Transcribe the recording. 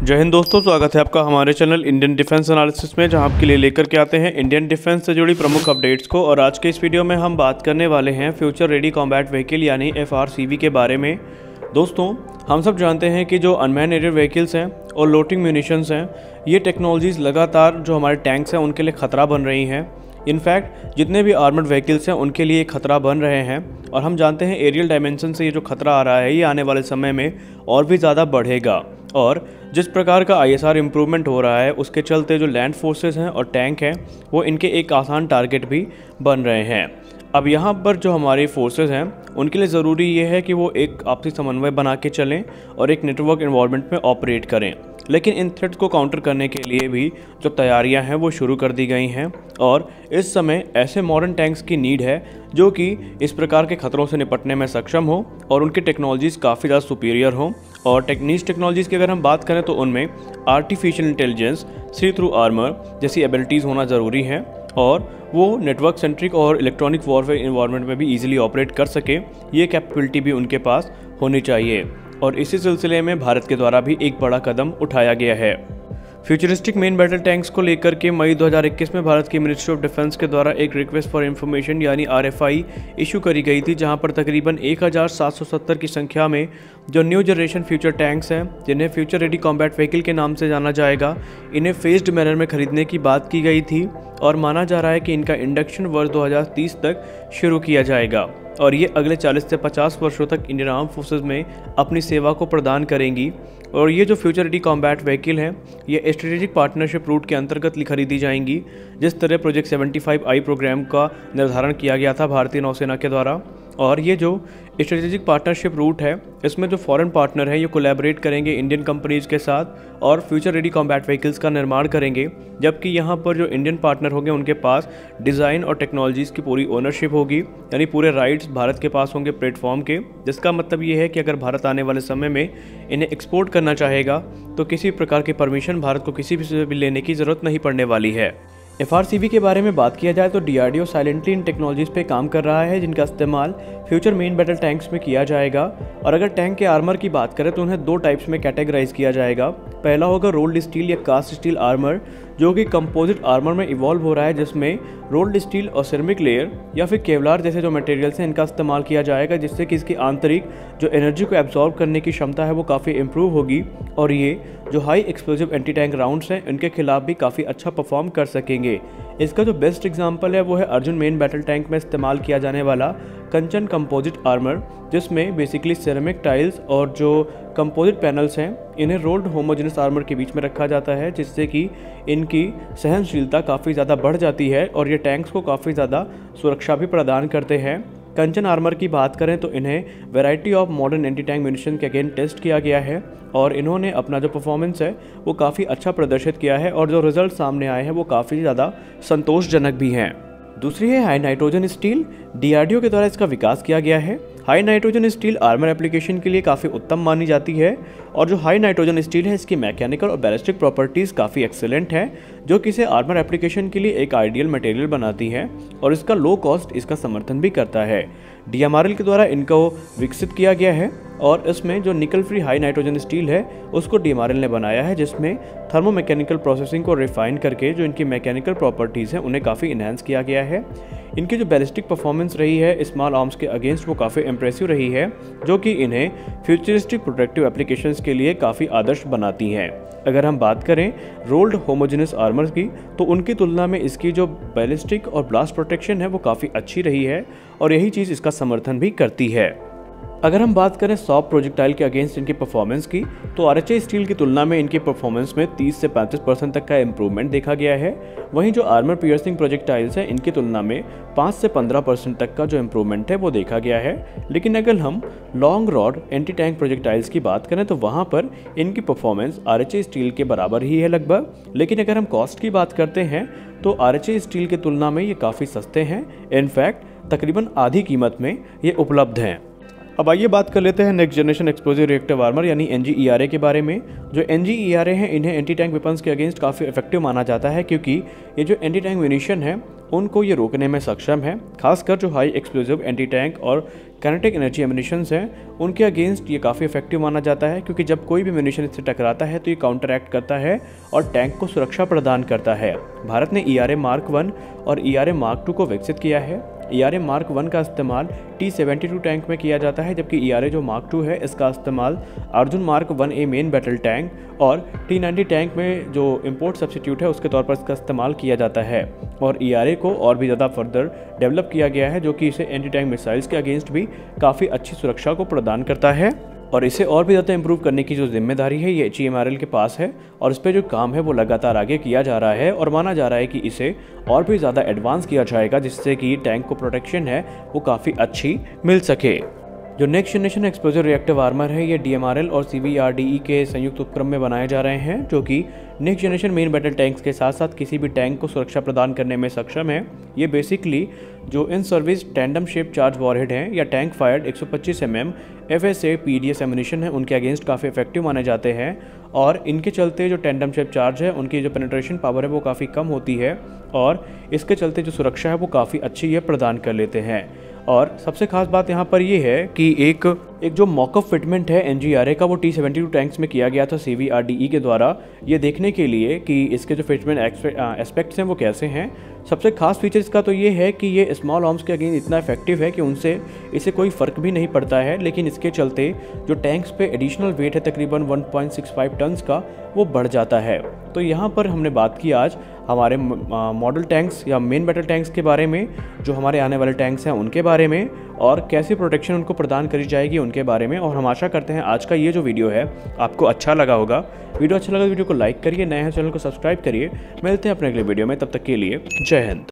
जय हिंद दोस्तों, स्वागत है आपका हमारे चैनल इंडियन डिफेंस एनालिसिस में, जहां आपके लिए लेकर के आते हैं इंडियन डिफेंस से जुड़ी प्रमुख अपडेट्स को। और आज के इस वीडियो में हम बात करने वाले हैं फ्यूचर रेडी कॉम्बैट व्हीकल यानी FRCV के बारे में। दोस्तों, हम सब जानते हैं कि जो अनमैन एरियल व्हीकल्स हैं और लोटिंग म्यूनिशंस हैं, ये टेक्नोलॉजीज़ लगातार जो हमारे टैंक्स हैं उनके लिए ख़तरा बन रही हैं। इनफैक्ट जितने भी आर्मर्ड व्हीकल्स हैं उनके लिए खतरा बन रहे हैं, और हम जानते हैं एरियल डायमेंशन से ये जो खतरा आ रहा है ये आने वाले समय में और भी ज़्यादा बढ़ेगा। और जिस प्रकार का ISR इम्प्रूवमेंट हो रहा है उसके चलते जो लैंड फोर्सेस हैं और टैंक हैं वो इनके एक आसान टारगेट भी बन रहे हैं। अब यहाँ पर जो हमारे फोर्सेस हैं उनके लिए ज़रूरी ये है कि वो एक आपसी समन्वय बना के चलें और एक नेटवर्क इन्वायरमेंट में ऑपरेट करें। लेकिन इन थ्रेट्स को काउंटर करने के लिए भी जो तैयारियां हैं वो शुरू कर दी गई हैं, और इस समय ऐसे मॉडर्न टैंक्स की नीड है जो कि इस प्रकार के खतरों से निपटने में सक्षम हो और उनकी टेक्नोलॉजीज़ काफ़ी ज़्यादा सुपीरियर हो। और टेक्नोलॉजीज़ की अगर हम बात करें तो उनमें आर्टिफिशियल इंटेलिजेंस, सी थ्रू आर्मर जैसी एबिलिटीज़ होना ज़रूरी है, और वो नेटवर्क सेंट्रिक और इलेक्ट्रॉनिक वॉरफेयर इन्वायरमेंट में भी ईजिली ऑपरेट कर सके, ये कैपेबिलिटी भी उनके पास होनी चाहिए। और इसी सिलसिले में भारत के द्वारा भी एक बड़ा कदम उठाया गया है। फ्यूचरिस्टिक मेन बैटल टैंक्स को लेकर के मई 2021 में भारत की मिनिस्ट्री ऑफ डिफेंस के द्वारा एक रिक्वेस्ट फॉर इंफॉर्मेशन यानी RFI इशू करी गई थी, जहां पर तकरीबन 1770 की संख्या में जो न्यू जनरेशन फ्यूचर टैंक्स हैं, जिन्हें फ्यूचर रेडी कॉम्बैट व्हीकल के नाम से जाना जाएगा, इन्हें फेज्ड मैनर में खरीदने की बात की गई थी। और माना जा रहा है कि इनका इंडक्शन वर्ष 2030 तक शुरू किया जाएगा, और ये अगले 40 से 50 वर्षों तक इंडियन आर्म फोर्सेज में अपनी सेवा को प्रदान करेंगी। और ये जो फ्यूचर रेडी कॉम्बैट व्हीकल हैं ये स्ट्रेटेजिक पार्टनरशिप रूट के अंतर्गत खरीदी जाएंगी, जिस तरह प्रोजेक्ट 75I प्रोग्राम का निर्धारण किया गया था भारतीय नौसेना के द्वारा। और ये जो स्ट्रेटेजिक पार्टनरशिप रूट है इसमें जो फॉरेन पार्टनर हैं ये कोलैबोरेट करेंगे इंडियन कंपनीज के साथ और फ्यूचर रेडी कॉम्बैट व्हीकल्स का निर्माण करेंगे, जबकि यहाँ पर जो इंडियन पार्टनर होंगे उनके पास डिज़ाइन और टेक्नोलॉजीज़ की पूरी ओनरशिप होगी, यानी पूरे राइट्स भारत के पास होंगे प्लेटफॉर्म के। जिसका मतलब ये है कि अगर भारत आने वाले समय में इन्हें एक्सपोर्ट करना चाहेगा तो किसी प्रकार की परमिशन भारत को किसी भी से लेने की ज़रूरत नहीं पड़ने वाली है। FRCV के बारे में बात किया जाए तो DRDO साइलेंटली इन टेक्नोलॉजीज़ पे काम कर रहा है, जिनका इस्तेमाल फ्यूचर मेन बैटल टैंक्स में किया जाएगा। और अगर टैंक के आर्मर की बात करें तो उन्हें 2 टाइप्स में कैटेगराइज किया जाएगा। पहला होगा रोल्ड स्टील या कास्ट स्टील आर्मर, जो कि कंपोजिट आर्मर में इवॉल्व हो रहा है, जिसमें रोल्ड स्टील और सिरेमिक लेयर या फिर केवलार जैसे जो मटेरियल्स हैं इनका इस्तेमाल किया जाएगा, जिससे कि इसकी आंतरिक जो एनर्जी को एब्जॉर्ब करने की क्षमता है वो काफ़ी इंप्रूव होगी, और ये जो high explosive anti tank rounds हैं इनके खिलाफ भी काफ़ी अच्छा परफॉर्म कर सकेंगे। इसका जो बेस्ट एग्जांपल है वो है अर्जुन मेन बैटल टैंक में इस्तेमाल किया जाने वाला कंचन कंपोजिट आर्मर, जिसमें बेसिकली सिरेमिक टाइल्स और जो कंपोजिट पैनल्स हैं इन्हें रोल्ड होमोजेनस आर्मर के बीच में रखा जाता है, जिससे कि इनकी सहनशीलता काफ़ी ज़्यादा बढ़ जाती है और ये टैंक्स को काफ़ी ज़्यादा सुरक्षा भी प्रदान करते हैं। कंचन आर्मर की बात करें तो इन्हें variety of modern anti tank munition के अगेन टेस्ट किया गया है, और इन्होंने अपना जो परफॉर्मेंस है वो काफ़ी अच्छा प्रदर्शित किया है, और जो रिजल्ट सामने आए हैं वो काफ़ी ज़्यादा संतोषजनक भी हैं। दूसरी है हाई नाइट्रोजन स्टील। DRDO के द्वारा इसका विकास किया गया है। High nitrogen steel armour application के लिए काफ़ी उत्तम मानी जाती है, और जो हाई नाइट्रोजन स्टील है इसकी मैकेनिकल और बैलिस्टिक प्रॉपर्टीज़ काफ़ी एक्सेलेंट है, जो कि इसे आर्मर एप्लीकेशन के लिए एक आइडियल मटेरियल बनाती है, और इसका लो कॉस्ट इसका समर्थन भी करता है। DMRL के द्वारा इनको विकसित किया गया है, और इसमें जो निकल फ्री हाई नाइट्रोजन स्टील है उसको DMRL ने बनाया है, जिसमें थर्मोमैकेनिकल प्रोसेसिंग को रिफाइन करके जो इनकी मैकेनिकल प्रॉपर्टीज़ हैं उन्हें काफ़ी इन्हांस किया गया है। इनकी जो बैलिस्टिक परफॉर्मेंस रही है स्मॉल आर्म्स के अगेंस्ट वो काफ़ी इंप्रेसिव रही है, जो कि इन्हें फ्यूचरिस्टिक प्रोटेक्टिव एप्लीकेशंस के लिए काफ़ी आदर्श बनाती हैं। अगर हम बात करें रोल्ड होमोजेनस आर्मर की तो उनकी तुलना में इसकी जो बैलिस्टिक और ब्लास्ट प्रोटेक्शन है वो काफ़ी अच्छी रही है, और यही चीज़ इसका समर्थन भी करती है। अगर हम बात करें सॉफ्ट प्रोजेक्टाइल के अगेंस्ट इनकी परफॉर्मेंस की तो RHA स्टील की तुलना में इनकी परफॉर्मेंस में 30 से 35% तक का इम्प्रूवमेंट देखा गया है। वहीं जो आर्मर पियर्सिंग प्रोजेक्टाइल्स हैं इनकी तुलना में 5 से 15% तक का जो इम्प्रूवमेंट है वो देखा गया है। लेकिन अगर हम long rod anti tank projectiles की बात करें तो वहाँ पर इनकी परफॉर्मेंस RHA स्टील के बराबर ही है लगभग। लेकिन अगर हम कॉस्ट की बात करते हैं तो RHA स्टील की तुलना में ये काफ़ी सस्ते हैं, इनफैक्ट तकरीबन आधी कीमत में ये उपलब्ध हैं। अब आइए बात कर लेते हैं next generation explosive reactive armour यानी NGERA के बारे में। जो NGERA हैं इन्हें एंटी टैंक वेपन्स के अगेंस्ट काफ़ी इफेक्टिव माना जाता है, क्योंकि ये जो एंटी टैंक म्यूनिशन है उनको ये रोकने में सक्षम है, खासकर जो हाई एक्सप्लोजिव एंटी टैंक और काइनेटिक एनर्जी एमिनिशंस हैं उनके अगेंस्ट ये काफ़ी इफेक्टिव माना जाता है, क्योंकि जब कोई भी एमिनिशन इससे टकराता है तो ये काउंटर एक्ट करता है और टैंक को सुरक्षा प्रदान करता है। भारत ने ERA Mark 1 और ERA Mark 2 को विकसित किया है। ERA Mark 1 का इस्तेमाल T-72 टैंक में किया जाता है, जबकि ERA जो Mark 2 है इसका इस्तेमाल Arjun Mark 1A main battle tank और T-90 टैंक में जो इम्पोर्ट सब्स्टिट्यूट है उसके तौर पर इसका इस्तेमाल किया जाता है। और ERA को और भी ज़्यादा फर्दर डेवलप किया गया है, जो कि इसे एंटी टैंक मिसाइल्स के अगेंस्ट भी काफ़ी अच्छी सुरक्षा को प्रदान करता है। और इसे और भी ज़्यादा इंप्रूव करने की जो जिम्मेदारी है ये GMRL के पास है, और इस पर जो काम है वो लगातार आगे किया जा रहा है और माना जा रहा है कि इसे और भी ज़्यादा एडवांस किया जाएगा, जिससे कि टैंक को प्रोटेक्शन है वो काफ़ी अच्छी मिल सके। जो next generation explosive reactive armour है ये DMRL और CBRDE के संयुक्त उपक्रम में बनाए जा रहे हैं, जो कि next generation main battle tanks के साथ साथ किसी भी टैंक को सुरक्षा प्रदान करने में सक्षम है। ये बेसिकली जो in service tandem shape charge warhead हैं या tank fired 125 mm FSA PDS एमिनिशन है उनके अगेंस्ट काफ़ी इफेक्टिव माने जाते हैं, और इनके चलते जो टैंडम शेप चार्ज है उनकी जो पेनिट्रेशन पावर है वो काफ़ी कम होती है, और इसके चलते जो सुरक्षा है वो काफ़ी अच्छी ये प्रदान कर लेते हैं। और सबसे खास बात यहाँ पर ये है कि एक जो मॉकअप फिटमेंट है NGRA का वो T-72 टैंक्स में किया गया था CBRDE के द्वारा, ये देखने के लिए कि इसके जो फिटमेंट एस्पेक्ट्स हैं वो कैसे हैं। सबसे खास फीचर्स का तो ये है कि ये स्मॉल आर्म्स के अगेंस्ट इतना इफेक्टिव है कि उनसे इसे कोई फ़र्क भी नहीं पड़ता है, लेकिन इसके चलते जो टैंक्स पे एडिशनल वेट है तकरीबन 1.65 टन्स का वो बढ़ जाता है। तो यहाँ पर हमने बात की आज हमारे मॉडल टैंक्स या मेन बैटल टैंक्स के बारे में, जो हमारे आने वाले टैंक्स हैं उनके बारे में, और कैसी प्रोटेक्शन उनको प्रदान करी जाएगी उनके बारे में। और हम आशा करते हैं आज का ये जो वीडियो है आपको अच्छा लगा होगा। वीडियो अच्छा लगा तो वीडियो को लाइक करिए, नए हैं चैनल को सब्सक्राइब करिए। मिलते हैं अपने अगले वीडियो में, तब तक के लिए जय हिंद।